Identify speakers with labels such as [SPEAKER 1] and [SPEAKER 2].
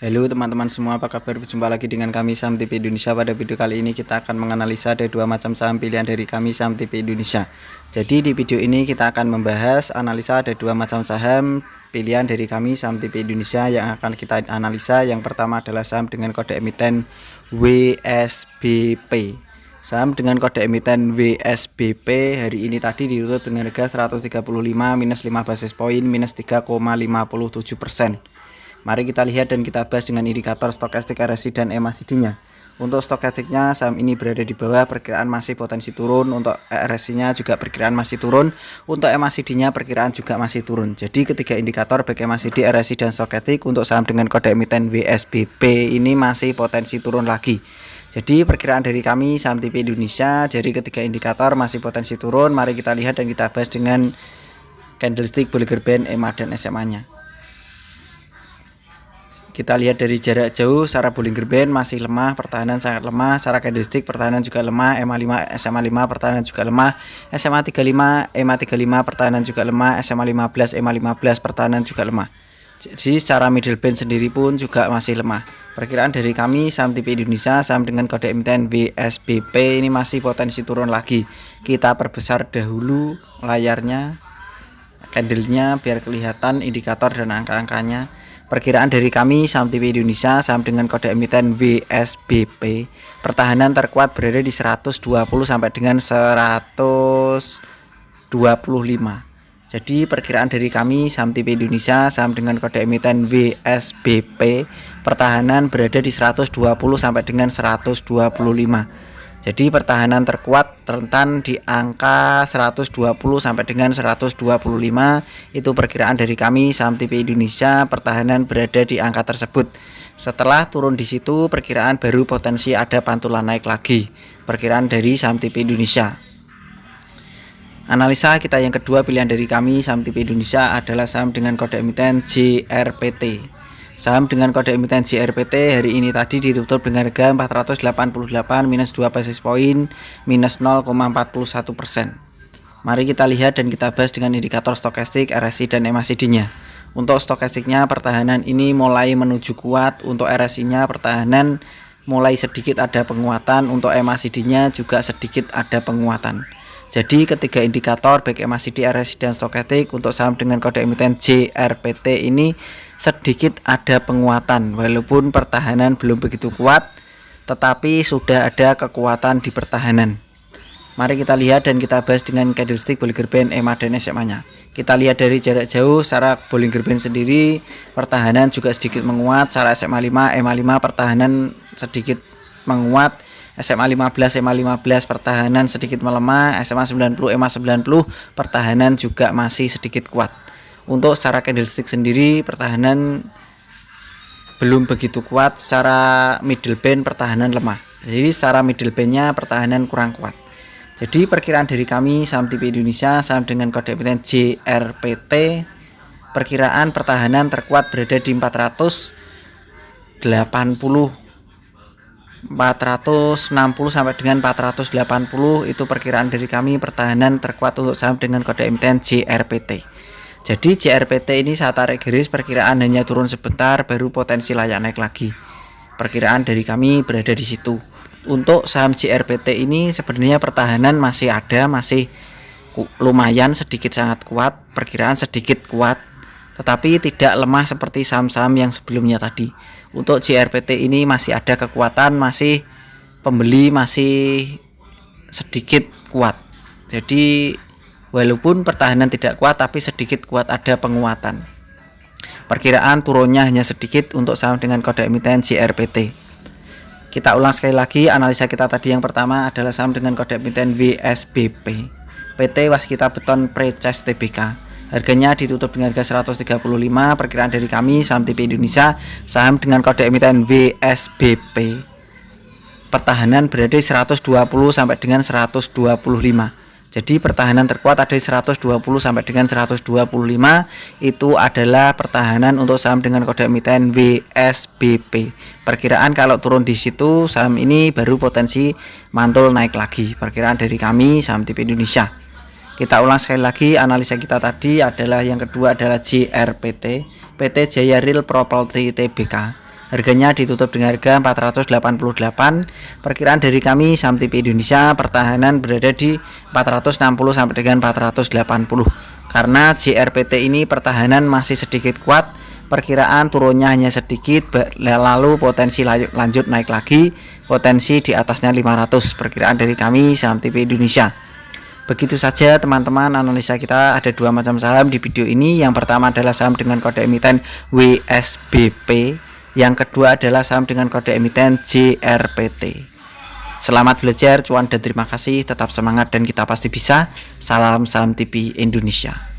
[SPEAKER 1] Halo teman-teman semua, apa kabar? Berjumpa lagi dengan kami Saham TV Indonesia. Pada video kali ini kita akan menganalisa ada dua macam saham pilihan dari kami Saham TV Indonesia. Jadi di video ini kita akan membahas analisa ada dua macam saham pilihan dari kami Saham TV Indonesia yang akan kita analisa. Yang pertama adalah saham dengan kode emiten WSBP. Saham dengan kode emiten WSBP hari ini tadi ditutup dengan harga 135 minus 5 basis poin minus 3,57%. Mari kita lihat dan kita bahas dengan indikator stokastik RSI dan MACD-nya. Untuk stokastiknya saham ini berada di bawah, perkiraan masih potensi turun. Untuk RSI-nya juga perkiraan masih turun. Untuk MACD-nya perkiraan juga masih turun. Jadi ketiga indikator baik MACD, RSI dan stokastik untuk saham dengan kode emiten WSBP ini masih potensi turun lagi. Jadi perkiraan dari kami Saham TV Indonesia dari ketiga indikator masih potensi turun. Mari kita lihat dan kita bahas dengan candlestick Bollinger Band, EMA dan SMA-nya. Kita lihat dari jarak jauh, secara Bollinger Band masih lemah, pertahanan sangat lemah. Secara candlestick pertahanan juga lemah, MA5, SMA5 pertahanan juga lemah, SMA35, EMA35 pertahanan juga lemah, SMA15, EMA15 pertahanan juga lemah. Jadi secara middle band sendiri pun juga masih lemah. Perkiraan dari kami Saham TV Indonesia, saham dengan kode emiten WSBP ini masih potensi turun lagi. Kita perbesar dahulu layarnya, candlenya biar kelihatan indikator dan angka-angkanya. Perkiraan dari kami Saham TV Indonesia, saham dengan kode emiten WSBP, pertahanan terkuat berada di 120 sampai dengan 125. Jadi perkiraan dari kami Saham TV Indonesia, saham dengan kode emiten WSBP, pertahanan berada di 120 sampai dengan 125. Jadi pertahanan terkuat rentan di angka 120 sampai dengan 125. Itu perkiraan dari kami Saham TV Indonesia, pertahanan berada di angka tersebut. Setelah turun di situ, perkiraan baru potensi ada pantulan naik lagi. Perkiraan dari Saham TV Indonesia. Analisa kita yang kedua pilihan dari kami Saham TV Indonesia adalah saham dengan kode emiten JRPT. Saham dengan kode emiten JRPT hari ini tadi ditutup dengan harga 488 minus 2 basis poin minus 0,41%. Mari kita lihat dan kita bahas dengan indikator stokastik, RSI dan MACD-nya. Untuk stokastiknya pertahanan ini mulai menuju kuat, untuk RSI-nya pertahanan mulai sedikit ada penguatan, untuk MACD-nya juga sedikit ada penguatan. Jadi ketiga indikator baik MACD, RSI dan stokastik untuk saham dengan kode emiten JRPT ini sedikit ada penguatan, walaupun pertahanan belum begitu kuat, tetapi sudah ada kekuatan di pertahanan. Mari kita lihat dan kita bahas dengan candlestick Bollinger Band, EMA dan SMA-nya. Kita lihat dari jarak jauh, secara Bollinger Band sendiri pertahanan juga sedikit menguat, secara SMA5, EMA5 pertahanan sedikit menguat, SMA15, EMA15 pertahanan sedikit melemah, SMA90, EMA90 pertahanan juga masih sedikit kuat. Untuk secara candlestick sendiri pertahanan belum begitu kuat, secara middle band pertahanan lemah. Jadi secara middle bandnya pertahanan kurang kuat. Jadi perkiraan dari kami Saham TV Indonesia, saham dengan kode emiten JRPT, perkiraan pertahanan terkuat berada di 460 sampai dengan 480. Itu perkiraan dari kami pertahanan terkuat untuk saham dengan kode emiten JRPT. Jadi JRPT ini saya tarik garis, perkiraan hanya turun sebentar baru potensi layak naik lagi. Perkiraan dari kami berada di situ. Untuk saham JRPT ini sebenarnya pertahanan masih ada, masih lumayan sedikit sangat kuat, perkiraan sedikit kuat, tetapi tidak lemah seperti saham-saham yang sebelumnya tadi. Untuk JRPT ini masih ada kekuatan, masih pembeli masih sedikit kuat. Jadi walaupun pertahanan tidak kuat tapi sedikit kuat ada penguatan. Perkiraan turunnya hanya sedikit untuk saham dengan kode emiten JRPT. Kita ulang sekali lagi analisa kita tadi. Yang pertama adalah saham dengan kode emiten WSBP, PT Waskita Beton Precast Tbk. Harganya ditutup dengan harga 135. Perkiraan dari kami Saham TV Indonesia, saham dengan kode emiten WSBP, pertahanan berada di 120 sampai dengan 125. Jadi pertahanan terkuat ada di 120 sampai dengan 125. Itu adalah pertahanan untuk saham dengan kode emiten WSBP. Perkiraan kalau turun di situ saham ini baru potensi mantul naik lagi. Perkiraan dari kami Saham TV Indonesia. Kita ulang sekali lagi analisa kita tadi adalah yang kedua adalah JRPT, PT Jaya Real Property Tbk. Harganya ditutup dengan harga 488. Perkiraan dari kami saham TV Indonesia pertahanan berada di 460 sampai dengan 480. Karena JRPT ini pertahanan masih sedikit kuat, perkiraan turunnya hanya sedikit, lalu potensi lanjut naik lagi, potensi di atasnya 500. Perkiraan dari kami saham TV Indonesia. Begitu saja teman-teman analisa kita. Ada dua macam saham di video ini. Yang pertama adalah saham dengan kode emiten WSBP, yang kedua adalah saham dengan kode emiten JRPT. Selamat belajar, cuan, dan terima kasih. Tetap semangat dan kita pasti bisa. Salam Saham TV Indonesia.